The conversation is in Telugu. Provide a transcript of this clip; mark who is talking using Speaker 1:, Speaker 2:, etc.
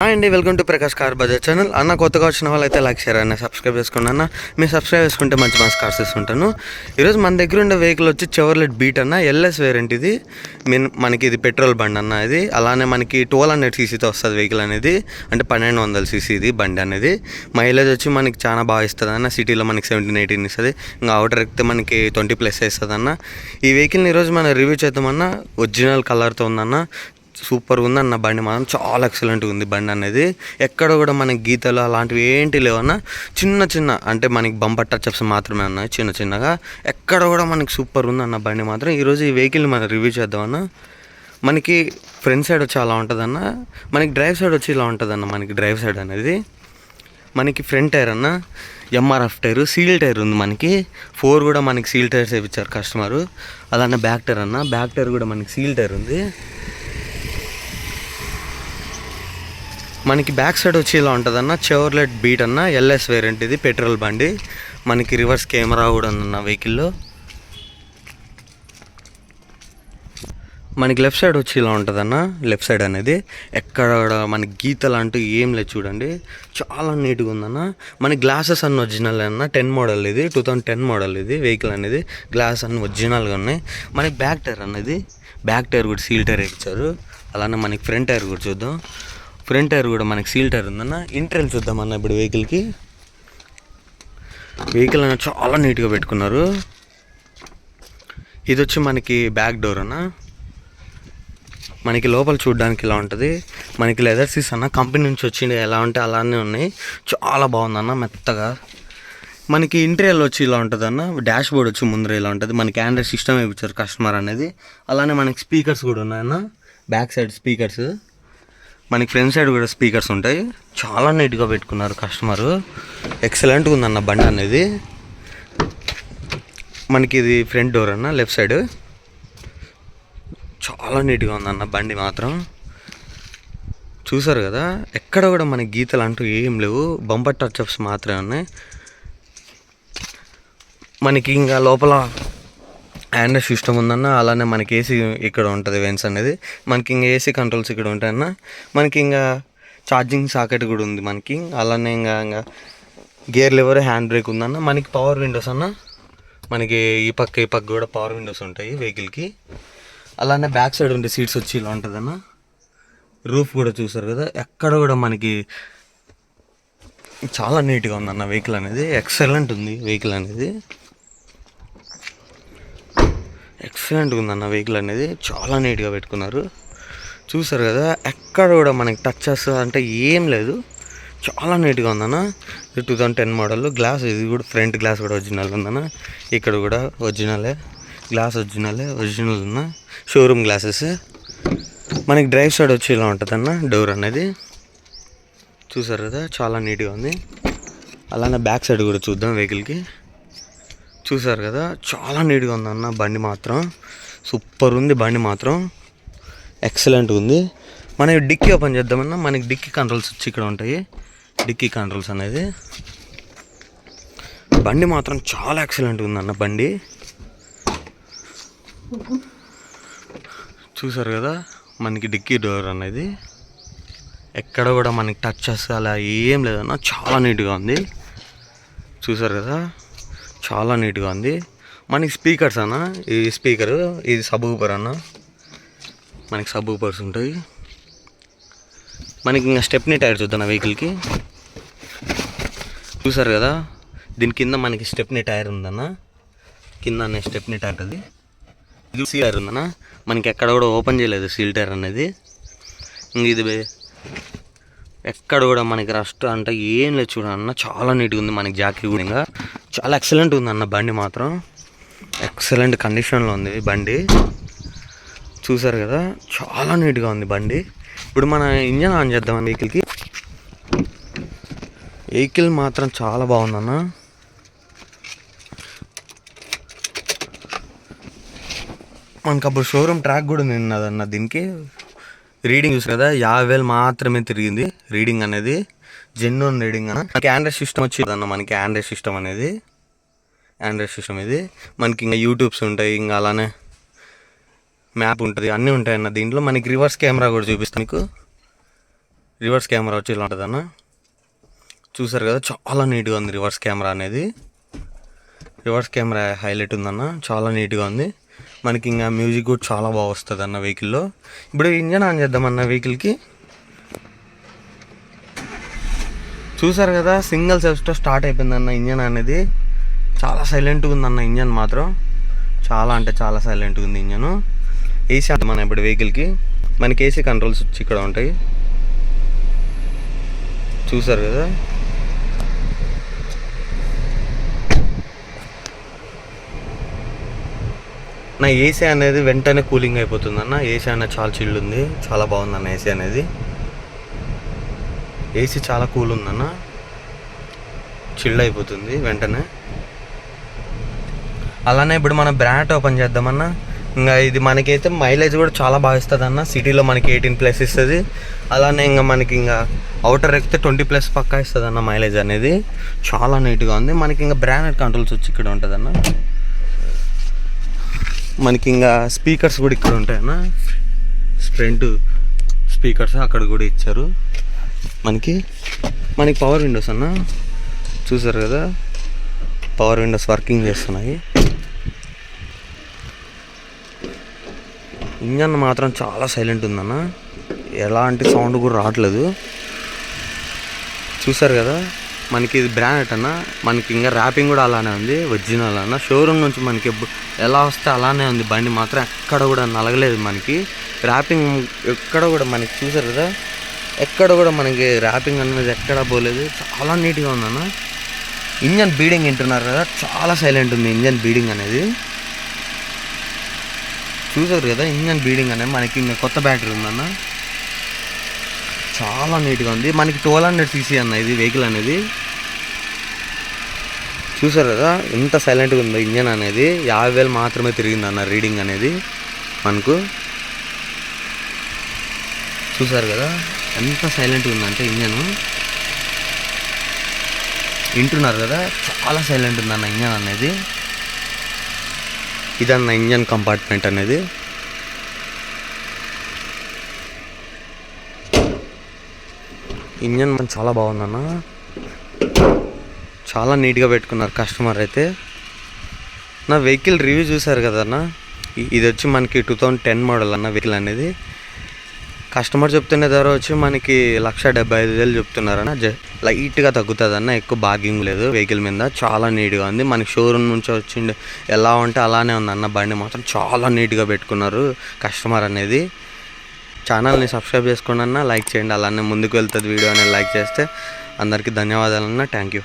Speaker 1: హాయ్ అండి, welcome to Prakash car Bajaj channel. అన్న కొత్తగా వచ్చిన వాళ్ళు అయితే లైక్ షేర్ అన్న సబ్స్క్రైబ్ చేసుకోండి అన్న. మీరు సబ్స్క్రైబ్ చేసుకుంటే మంచి మంచి కార్స్ ఇస్తుంటాను. ఈరోజు మన దగ్గర ఉండే వెహికల్ వచ్చి చెవర్లెట్ బీట్ అన్న, ఎల్ఎస్ వేరియంట్ ఇది. మనకి ఇది పెట్రోల్ బండి అన్న. ఇది అలానే మనకి 1200 సీసీతో వస్తుంది వెహికల్ అనేది, అంటే 1200 సీసీ ఇది బండి అనేది. మైలేజ్ వచ్చి మనకి చాలా బాగా ఇస్తుంది అన్న. సిటీలో మనకి 17-18 ఇస్తుంది, ఇంకా అవుటర్ ఎక్కితే మనకి 20+ ఇస్తుంది అన్న. ఈ వెహికల్ని ఈరోజు మనం రివ్యూ చేద్దామన్నా. ఒరిజినల్ కలర్తో ఉందన్న, సూపర్గా ఉంది అన్న. బండి మాత్రం చాలా ఎక్సలెంట్గా ఉంది బండి అనేది. ఎక్కడ కూడా మనకి గీతలు అలాంటివి ఏంటి లేవన్నా. చిన్న అంటే మనకి బంపర్ టచ్అప్స్ మాత్రమే ఉన్నాయి, చిన్నగా. ఎక్కడ కూడా మనకి సూపర్ ఉంది అన్న బండి మాత్రం. ఈరోజు ఈ వెహికల్ని మనం రివ్యూ చేద్దామన్నా. మనకి ఫ్రంట్ సైడ్ వచ్చి అలా ఉంటుందన్న, మనకి డ్రైవ్ సైడ్ వచ్చి ఇలా ఉంటుందన్న. మనకి డ్రైవ్ సైడ్ అనేది మనకి ఫ్రంట్ టైర్ అన్న ఎంఆర్ఎఫ్ టైరు, సీల్ టైర్ ఉంది మనకి. 4 కూడా మనకి సీల్ టైర్స్ వేయించారు కస్టమరు. అలానే బ్యాక్ టైర్ అన్న, బ్యాక్ టైర్ కూడా మనకి సీల్ టైర్ ఉంది. మనకి బ్యాక్ సైడ్ వచ్చి ఇలా ఉంటుందన్న. చెవర్లెట్ బీట్ అన్న, ఎల్ఎస్ వేరియంట్ ఇది, పెట్రోల్ బండి. మనకి రివర్స్ కెమెరా కూడా ఉందన్న వెహికల్లో. మనకి లెఫ్ట్ సైడ్ వచ్చి ఇలా ఉంటుందన్న. లెఫ్ట్ సైడ్ అనేది ఎక్కడ మనకి గీతలు అంటూ ఏం లేదు చూడండి, చాలా నీట్గా ఉందన్న. మనకి గ్లాసెస్ అన్నీ ఒరిజినల్ అన్న. 10 మోడల్ ఇది, 2010 మోడల్ ఇది వెహికల్ అనేది. గ్లాస్ అన్నీ ఒరిజినల్గా ఉన్నాయి. మనకి బ్యాక్ టైర్ అన్నది, బ్యాక్ టైర్ కూడా సీల్ టైర్ ఇచ్చారు. అలానే మనకి ఫ్రంట్ టైర్ కూడా చూద్దాం. ఫ్రంట్ టైర్ కూడా మనకి సీల్ టైర్ ఉందన్న. ఇంటీరియర్ చూద్దామన్న ఇప్పుడు వెహికల్కి. వెహికల్ అన్న చాలా నీట్గా పెట్టుకున్నారు. ఇది వచ్చి మనకి బ్యాక్ డోర్ అన్న. మనకి లోపల చూడడానికి ఇలా ఉంటుంది. మనకి లెదర్ సీట్స్ అన్న కంపెనీ నుంచి వచ్చింది, ఎలా ఉంటే అలానే ఉన్నాయి. చాలా బాగుందన్న, మెత్తగా. మనకి ఇంటీరియర్ వచ్చి ఇలా ఉంటుంది అన్న. డాష్ బోర్డ్ వచ్చి ముందర ఇలా ఉంటుంది. మనకి ఆండ్రాయిడ్ సిస్టమ్ ఇచ్చారు కస్టమర్ అనేది. అలానే మనకి స్పీకర్స్ కూడా ఉన్నాయన్న, బ్యాక్ సైడ్ స్పీకర్స్. మనకి ఫ్రంట్ సైడ్ కూడా స్పీకర్స్ ఉంటాయి. చాలా నీట్గా పెట్టుకున్నారు కస్టమరు. ఎక్సలెంట్గా ఉందన్న బండి అనేది. మనకి ఇది ఫ్రంట్ డోర్ అన్న, లెఫ్ట్ సైడ్. చాలా నీట్గా ఉందన్న బండి మాత్రం. చూసారు కదా, ఎక్కడ కూడా మనకి గీతలు అంటూ ఏం లేవు, బంపర్ టచ్అప్స్ మాత్రమే ఉన్నాయి. మనకి ఇంకా లోపల ఆండ్రాయిడ్ సిస్టమ్ ఉందన్న. అలానే మనకి ఏసీ ఇక్కడ ఉంటుంది, వెన్స్ అనేది. మనకి ఇంకా ఏసీ కంట్రోల్స్ ఇక్కడ ఉంటాయన్న. మనకి ఇంకా ఛార్జింగ్ సాకెట్ కూడా ఉంది మనకి. అలానే ఇంకా గేర్ లివర్, హ్యాండ్ బ్రేక్ ఉందన్న. మనకి పవర్ విండోస్ అన్న. మనకి ఈ పక్క కూడా పవర్ విండోస్ ఉంటాయి వెహికల్కి. అలానే బ్యాక్ సైడ్ ఉండే సీట్స్ వచ్చి ఇలా ఉంటుందన్న. రూఫ్ కూడా చూసారు కదా, ఎక్కడ కూడా మనకి చాలా నీట్గా ఉందన్న వెహికల్ అనేది. ఎక్సలెంట్ ఉంది వెహికల్ అనేది, ఎక్సలెంట్గా ఉందన్న వెహికల్ అనేది. చాలా నీట్గా పెట్టుకున్నారు. చూసారు కదా, ఎక్కడ కూడా మనకి టచెస్ అంటే ఏం లేదు, చాలా నీట్గా ఉందన్న. 2010 మోడల్. గ్లాస్ ఇది కూడా ఫ్రంట్ గ్లాస్ కూడా ఒరిజినల్ ఉందన్న. ఇక్కడ కూడా ఒరిజినలే, గ్లాస్ ఒరిజినల్ ఉన్న షోరూమ్ గ్లాసెస్. మనకి డ్రైవ్ సైడ్ వచ్చి ఇలా ఉంటుందన్న డోర్ అనేది. చూసారు కదా, చాలా నీట్గా ఉంది. అలానే బ్యాక్ సైడ్ కూడా చూద్దాం వెహికల్కి. చూసారు కదా, చాలా నీట్గా ఉందన్న బండి మాత్రం. సూపర్ ఉంది బండి మాత్రం, ఎక్సలెంట్గా ఉంది. మనం డిక్కీ ఓపెన్ చేద్దామన్నా. మనకి డిక్కీ కంట్రోల్స్ వచ్చి ఇక్కడ ఉంటాయి, డిక్కీ కంట్రోల్స్ అనేది. బండి మాత్రం చాలా ఎక్సలెంట్గా ఉందన్న బండి. చూసారు కదా, మనకి డిక్కీ డోర్ అనేది ఎక్కడ కూడా మనకి టచెస్ అలా ఏం లేదన్న. చాలా నీట్గా ఉంది. చూసారు కదా, చాలా నీట్గా ఉంది. మనకి స్పీకర్స్ అన్న. ఈ స్పీకరు, ఇది సబ్-ఊఫర్ అన్న. మనకి సబ్-ఊఫర్స్ ఉంటాయి. మనకి ఇంకా స్టెప్నీ టైర్ చూద్దాం వెహికల్కి. చూసారు కదా, దీని కింద మనకి స్టెప్నీ టైర్ ఉందన్న. కింద స్టెప్నీ టైర్ అది. ఇది సీల్ టైర్ ఉందన్న. మనకి ఎక్కడ కూడా ఓపెన్ చేయలేదు సీల్ టైర్ అనేది. ఇది ఎక్కడ కూడా మనకి రస్ట్ అంటే ఏం లేదు చూడన్న. చాలా నీట్గా ఉంది. మనకి జాకీ కూడా ఇంకా చాలా ఎక్సలెంట్ ఉంది అన్న బండి మాత్రం. ఎక్సలెంట్ కండిషన్లో ఉంది బండి. చూసారు కదా, చాలా నీట్గా ఉంది బండి. ఇప్పుడు మన ఇంజన్ ఆన్ చేద్దాం వెహికల్కి. వెహికల్ మాత్రం చాలా బాగుందన్న. మనకు అప్పుడు షోరూమ్ ట్రాక్ కూడా నిన్నదన్న. దీనికి రీడింగ్ చూసి కదా, 50,000 మాత్రమే తిరిగింది రీడింగ్ అనేది. జెన్యూన్ రీడింగ్ అన్న. మనకి ఆండ్రాయిడ్ సిస్టమ్ వచ్చేదన్న. మనకి ఆండ్రాయిడ్ సిస్టమ్ అనేది, ఆండ్రాయిడ్ సిస్టమ్ ఇది. మనకి ఇంకా యూట్యూబ్స్ ఉంటాయి, ఇంకా అలానే మ్యాప్ ఉంటుంది, అన్నీ ఉంటాయన్న దీంట్లో. మనకి రివర్స్ కెమెరా కూడా చూపిస్తాను మీకు. రివర్స్ కెమెరా వచ్చి ఇలా ఉంటుందన్న. చూసారు కదా, చాలా నీట్గా ఉంది రివర్స్ కెమెరా అనేది. రివర్స్ కెమెరా హైలైట్ ఉందన్న, చాలా నీట్గా ఉంది. మనకి ఇంకా మ్యూజిక్ కూడా చాలా బాగా వస్తుంది అన్న వెహికల్లో. ఇప్పుడు ఇంజన్ ఆన్ చేద్దామన్న వెహికల్కి. చూసారు కదా, సింగిల్ సెల్ఫ్తో స్టార్ట్ అయిపోయిందన్న ఇంజన్ అనేది. చాలా సైలెంట్గా ఉందన్న ఇంజన్ మాత్రం, చాలా అంటే చాలా సైలెంట్గా ఉంది ఇంజను. ఏసీ మన ఇప్పుడు వెహికల్కి మనకి ఏసీ కంట్రోల్స్ వచ్చి ఇక్కడ ఉంటాయి. చూసారు కదా, నా ఏసీ అనేది వెంటనే కూలింగ్ అయిపోతుంది అన్న. ఏసీ అనేది చాలా చిల్డ్ ఉంది, చాలా బాగుందన్న ఏసీ అనేది. ఏసీ చాలా కూల్ ఉందన్న, చిల్డ్ అయిపోతుంది వెంటనే. అలానే ఇప్పుడు మనం బ్రాండ్ ఓపెన్ చేద్దామన్న. ఇంకా ఇది మనకైతే మైలేజ్ కూడా చాలా బాగా ఇస్తుంది అన్న. సిటీలో మనకి 18+ ఇస్తుంది. అలానే ఇంకా మనకి ఇంకా అవుటర్ ఎక్కితే 20+ పక్కా ఇస్తుంది అన్న మైలేజ్ అనేది. చాలా నీట్గా ఉంది. మనకి ఇంకా బ్రాండెడ్ కంట్రోల్స్ వచ్చి ఇక్కడ ఉంటుంది అన్న. మనకి ఇంకా స్పీకర్స్ కూడా ఇక్కడ ఉంటాయన్న, ఫ్రంట్ స్పీకర్స్ అక్కడ కూడా ఇచ్చారు. మనకి పవర్ విండోస్ అన్న. చూసారు కదా, పవర్ విండోస్ వర్కింగ్ చేస్తున్నాయి. ఇంజన్ మాత్రం చాలా సైలెంట్ ఉందన్న, ఎలాంటి సౌండ్ కూడా రావట్లేదు. చూసారు కదా, మనకి ఇది బ్రాండెడ్ అన్న. మనకి ఇంకా ర్యాపింగ్ కూడా అలానే ఉంది, ఒరిజినల్ అన్న. షోరూమ్ నుంచి మనకి ఎలా వస్తే అలానే ఉంది. బండి మాత్రం ఎక్కడ కూడా నలగలేదు. మనకి ర్యాపింగ్ ఎక్కడ కూడా మనకి చూసారు కదా, ఎక్కడ కూడా మనకి ర్యాపింగ్ అనేది ఎక్కడ పోలేదు. చాలా నీట్గా ఉందన్న. ఇంజన్ బీడింగ్ వింటున్నారు కదా, చాలా సైలెంట్ ఉంది ఇంజన్ బీడింగ్ అనేది. చూసారు కదా, ఇంజన్ బీడింగ్ అనేది. మనకి ఇంకా కొత్త బ్యాటరీ ఉందన్న, చాలా నీట్గా ఉంది. మనకి 1200cc అన్న ఇది వెహికల్ అనేది. చూసారు కదా ఎంత సైలెంట్గా ఉందో ఇంజన్ అనేది. 50,000 మాత్రమే తిరిగిందన్న రీడింగ్ అనేది మనకు. చూసారు కదా ఎంత సైలెంట్గా ఉందంటే ఇంజను. వింటున్నారు కదా, చాలా సైలెంట్ ఉందన్న ఇంజన్ అనేది. ఇదన్న ఇంజన్ కంపార్ట్మెంట్ అనేది. ఇంజన్ చాలా బాగుందన్న, చాలా నీట్గా పెట్టుకున్నారు కస్టమర్ అయితే. నా వెహికల్ రివ్యూ చూసారు కదన్న. ఇది వచ్చి మనకి 2010 మోడల్ అన్న వెహికల్ అనేది. కస్టమర్ చెప్తున్న ధర వచ్చి మనకి 1,75,000 చెప్తున్నారన్న. లైట్గా తగ్గుతుందన్న, ఎక్కువ బార్గింగ్ లేదు వెహికల్ మీద. చాలా నీట్గా ఉంది. మనకి షోరూమ్ నుంచి వచ్చింది ఎలా ఉంటే అలానే ఉందన్న. బండి మాత్రం చాలా నీట్గా పెట్టుకున్నారు కస్టమర్ అనేది. ఛానల్ని సబ్స్క్రైబ్ చేసుకోండి అన్న, లైక్ చేయండి. అలానే ముందుకు వెళ్తుంది వీడియో అనేది లైక్ చేస్తే. అందరికీ ధన్యవాదాలు అన్న, థ్యాంక్ యూ.